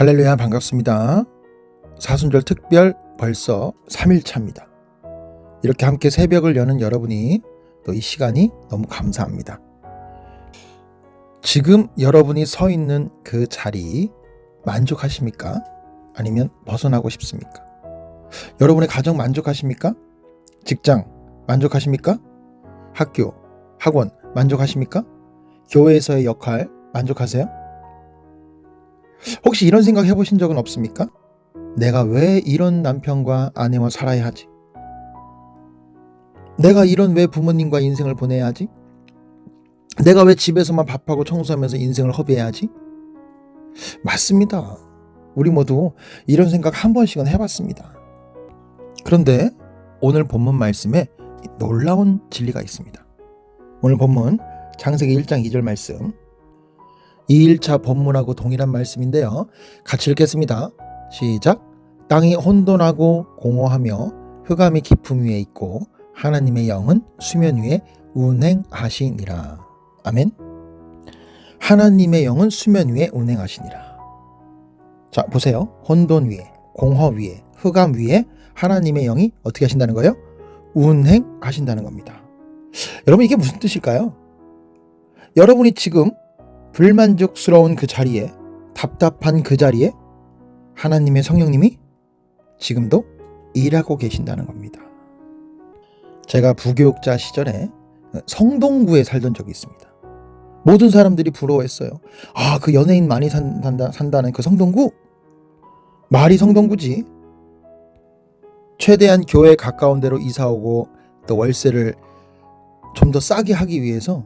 할렐루야, 반갑습니다. 사순절 특별 벌써 3일차입니다. 이렇게 함께 새벽을 여는 여러분이 또 이 시간이 너무 감사합니다. 지금 여러분이 서 있는 그 자리 만족하십니까? 아니면 벗어나고 싶습니까? 여러분의 가정 만족하십니까? 직장 만족하십니까? 학교, 학원 만족하십니까? 교회에서의 역할 만족하세요? 혹시 이런 생각 해보신 적은 없습니까? 내가 왜 이런 남편과 아내와 살아야 하지? 내가 이런 왜 부모님과 인생을 보내야 하지? 내가 왜 집에서만 밥하고 청소하면서 인생을 허비해야 하지? 맞습니다. 우리 모두 이런 생각 한 번씩은 해봤습니다. 그런데 오늘 본문 말씀에 놀라운 진리가 있습니다. 오늘 본문 창세기 1장 2절 말씀, 2일차 본문하고 동일한 말씀인데요. 같이 읽겠습니다. 시작. 땅이 혼돈하고 공허하며 흑암이 깊음 위에 있고 하나님의 영은 수면 위에 운행하시니라. 아멘. 하나님의 영은 수면 위에 운행하시니라. 자, 보세요. 혼돈 위에, 공허 위에, 흑암 위에 하나님의 영이 어떻게 하신다는 거예요? 운행하신다는 겁니다. 여러분, 이게 무슨 뜻일까요? 여러분이 지금 불만족스러운 그 자리에, 답답한 그 자리에 하나님의 성령님이 지금도 일하고 계신다는 겁니다. 제가 부교육자 시절에 성동구에 살던 적이 있습니다. 모든 사람들이 부러워했어요. 아, 그 연예인 많이 산다는 그 성동구? 말이 성동구지. 최대한 교회에 가까운 데로 이사오고 또 월세를 좀 더 싸게 하기 위해서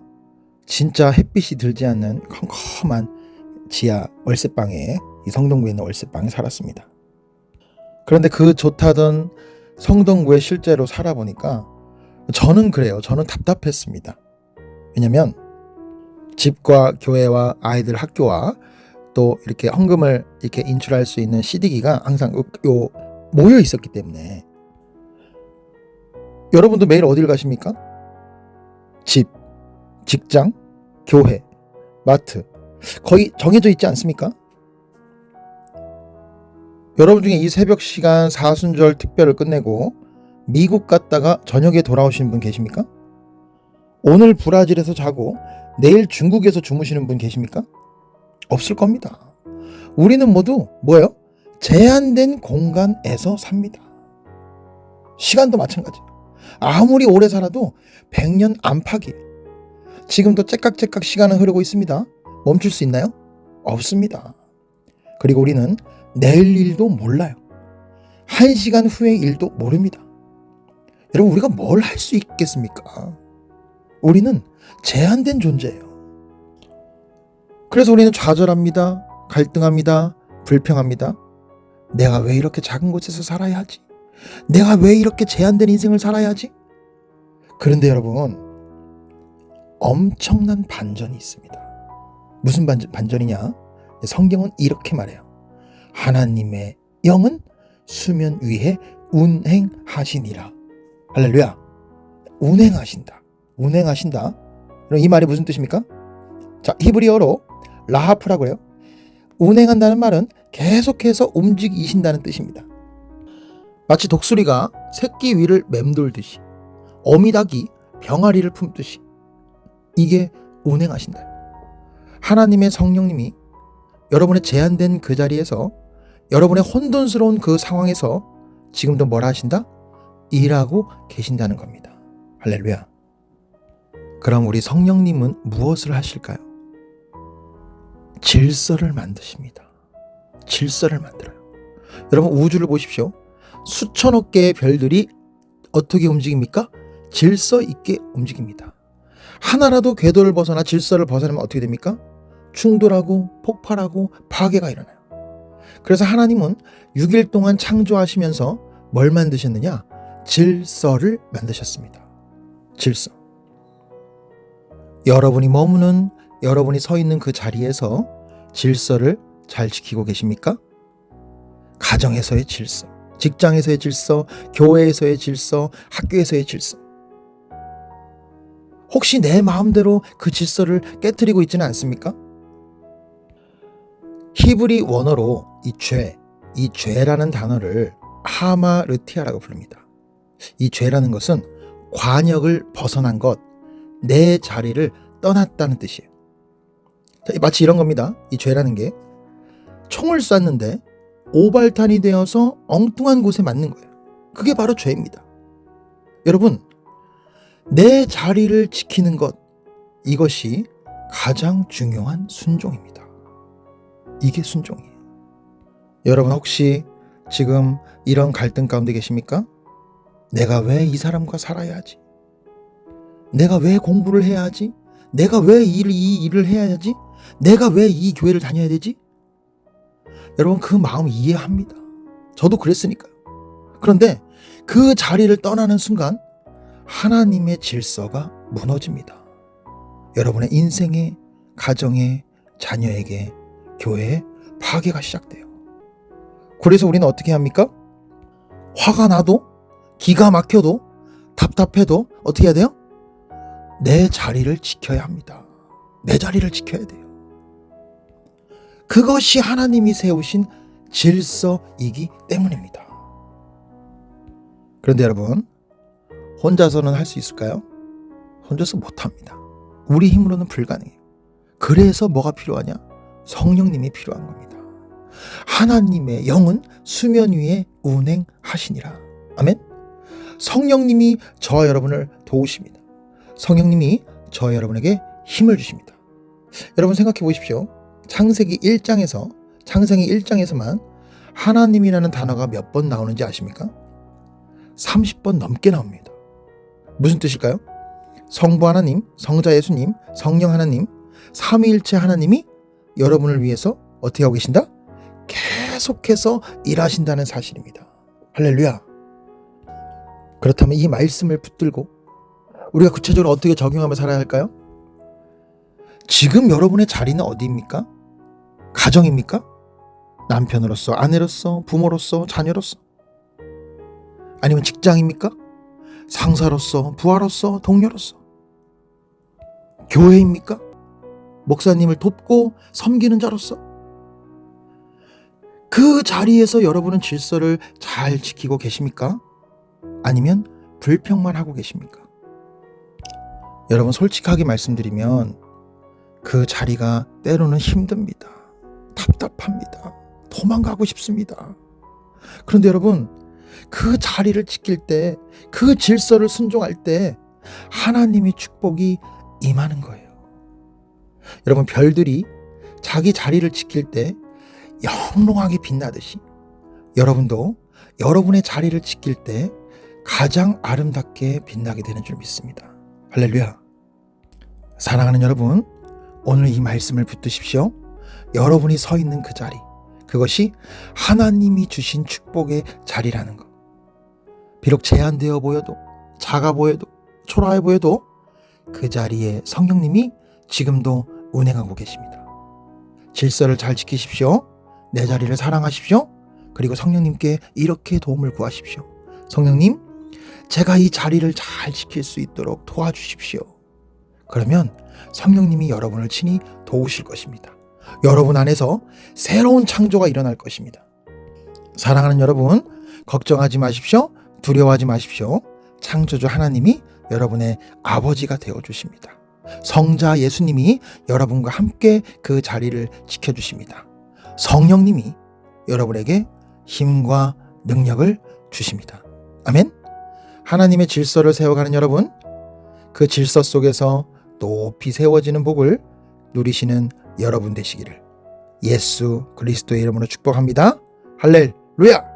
진짜 햇빛이 들지 않는 컴컴한 지하 월세방에, 이 성동구에 있는 월세방에 살았습니다. 그런데 그 좋다던 성동구에 실제로 살아보니까 저는 그래요. 저는 답답했습니다. 왜냐면 집과 교회와 아이들 학교와 또 이렇게 헌금을 이렇게 인출할 수 있는 CD기가 항상 모여 있었기 때문에. 여러분도 매일 어딜 가십니까? 집, 직장, 교회, 마트, 거의 정해져 있지 않습니까? 여러분 중에 이 새벽 시간 사순절 특별을 끝내고 미국 갔다가 저녁에 돌아오시는 분 계십니까? 오늘 브라질에서 자고 내일 중국에서 주무시는 분 계십니까? 없을 겁니다. 우리는 모두 뭐예요? 제한된 공간에서 삽니다. 시간도 마찬가지. 아무리 오래 살아도 100년 안팎이에요. 지금도 째깍째깍 시간은 흐르고 있습니다. 멈출 수 있나요? 없습니다. 그리고 우리는 내일 일도 몰라요. 1시간 후의 일도 모릅니다. 여러분, 우리가 뭘 할 수 있겠습니까? 우리는 제한된 존재예요. 그래서 우리는 좌절합니다. 갈등합니다. 불평합니다. 내가 왜 이렇게 작은 곳에서 살아야 하지? 내가 왜 이렇게 제한된 인생을 살아야 하지? 그런데 여러분, 엄청난 반전이 있습니다. 무슨 반전이냐? 성경은 이렇게 말해요. 하나님의 영은 수면 위에 운행하시니라. 할렐루야. 운행하신다. 운행하신다. 이 말이 무슨 뜻입니까? 자, 히브리어로 라하프라고 해요. 운행한다는 말은 계속해서 움직이신다는 뜻입니다. 마치 독수리가 새끼 위를 맴돌듯이, 어미닭이 병아리를 품듯이, 이게 운행하신다. 하나님의 성령님이 여러분의 제한된 그 자리에서, 여러분의 혼돈스러운 그 상황에서 지금도 뭘 하신다? 일하고 계신다는 겁니다. 할렐루야. 그럼 우리 성령님은 무엇을 하실까요? 질서를 만드십니다. 질서를 만들어요. 여러분, 우주를 보십시오. 수천억 개의 별들이 어떻게 움직입니까? 질서 있게 움직입니다. 하나라도 궤도를 벗어나 질서를 벗어나면 어떻게 됩니까? 충돌하고 폭발하고 파괴가 일어나요. 그래서 하나님은 6일 동안 창조하시면서 뭘 만드셨느냐? 질서를 만드셨습니다. 질서. 여러분이 머무는, 여러분이 서 있는 그 자리에서 질서를 잘 지키고 계십니까? 가정에서의 질서, 직장에서의 질서, 교회에서의 질서, 학교에서의 질서. 혹시 내 마음대로 그 질서를 깨트리고 있지는 않습니까? 히브리 원어로 이 죄라는 단어를 하마르티아라고 부릅니다. 이 죄라는 것은 관역을 벗어난 것, 내 자리를 떠났다는 뜻이에요. 마치 이런 겁니다. 이 죄라는 게 총을 쐈는데 오발탄이 되어서 엉뚱한 곳에 맞는 거예요. 그게 바로 죄입니다. 여러분, 내 자리를 지키는 것, 이것이 가장 중요한 순종입니다. 이게 순종이에요. 여러분 혹시 지금 이런 갈등 가운데 계십니까? 내가 왜 이 사람과 살아야 하지? 내가 왜 공부를 해야 하지? 내가 왜 이 일을 해야 하지? 내가 왜 이 교회를 다녀야 되지? 여러분 그 마음 이해합니다. 저도 그랬으니까요. 그런데 그 자리를 떠나는 순간 하나님의 질서가 무너집니다. 여러분의 인생에, 가정에, 자녀에게, 교회에 파괴가 시작돼요. 그래서 우리는 어떻게 합니까? 화가 나도, 기가 막혀도, 답답해도 어떻게 해야 돼요? 내 자리를 지켜야 합니다. 내 자리를 지켜야 돼요. 그것이 하나님이 세우신 질서이기 때문입니다. 그런데 여러분, 혼자서는 할 수 있을까요? 혼자서 못합니다. 우리 힘으로는 불가능해요. 그래서 뭐가 필요하냐? 성령님이 필요한 겁니다. 하나님의 영은 수면 위에 운행하시니라. 아멘. 성령님이 저와 여러분을 도우십니다. 성령님이 저와 여러분에게 힘을 주십니다. 여러분 생각해 보십시오. 창세기 1장에서만 하나님이라는 단어가 몇 번 나오는지 아십니까? 30번 넘게 나옵니다. 무슨 뜻일까요? 성부 하나님, 성자 예수님, 성령 하나님, 삼위일체 하나님이 여러분을 위해서 어떻게 하고 계신다? 계속해서 일하신다는 사실입니다. 할렐루야. 그렇다면 이 말씀을 붙들고 우리가 구체적으로 어떻게 적용하며 살아야 할까요? 지금 여러분의 자리는 어디입니까? 가정입니까? 남편으로서, 아내로서, 부모로서, 자녀로서? 아니면 직장입니까? 상사로서, 부하로서, 동료로서? 교회입니까? 목사님을 돕고 섬기는 자로서? 그 자리에서 여러분은 질서를 잘 지키고 계십니까? 아니면 불평만 하고 계십니까? 여러분 솔직하게 말씀드리면 그 자리가 때로는 힘듭니다. 답답합니다. 도망가고 싶습니다. 그런데 여러분 그 자리를 지킬 때, 그 질서를 순종할 때 하나님의 축복이 임하는 거예요. 여러분 별들이 자기 자리를 지킬 때 영롱하게 빛나듯이 여러분도 여러분의 자리를 지킬 때 가장 아름답게 빛나게 되는 줄 믿습니다. 할렐루야. 사랑하는 여러분, 오늘 이 말씀을 붙드십시오. 여러분이 서 있는 그 자리, 그것이 하나님이 주신 축복의 자리라는 것. 비록 제한되어 보여도, 작아 보여도, 초라해 보여도 그 자리에 성령님이 지금도 운행하고 계십니다. 질서를 잘 지키십시오. 내 자리를 사랑하십시오. 그리고 성령님께 이렇게 도움을 구하십시오. 성령님, 제가 이 자리를 잘 지킬 수 있도록 도와주십시오. 그러면 성령님이 여러분을 친히 도우실 것입니다. 여러분 안에서 새로운 창조가 일어날 것입니다. 사랑하는 여러분, 걱정하지 마십시오. 두려워하지 마십시오. 창조주 하나님이 여러분의 아버지가 되어주십니다. 성자 예수님이 여러분과 함께 그 자리를 지켜주십니다. 성령님이 여러분에게 힘과 능력을 주십니다. 아멘. 하나님의 질서를 세워가는 여러분, 그 질서 속에서 높이 세워지는 복을 누리시는 여러분 되시기를 예수 그리스도의 이름으로 축복합니다. 할렐루야.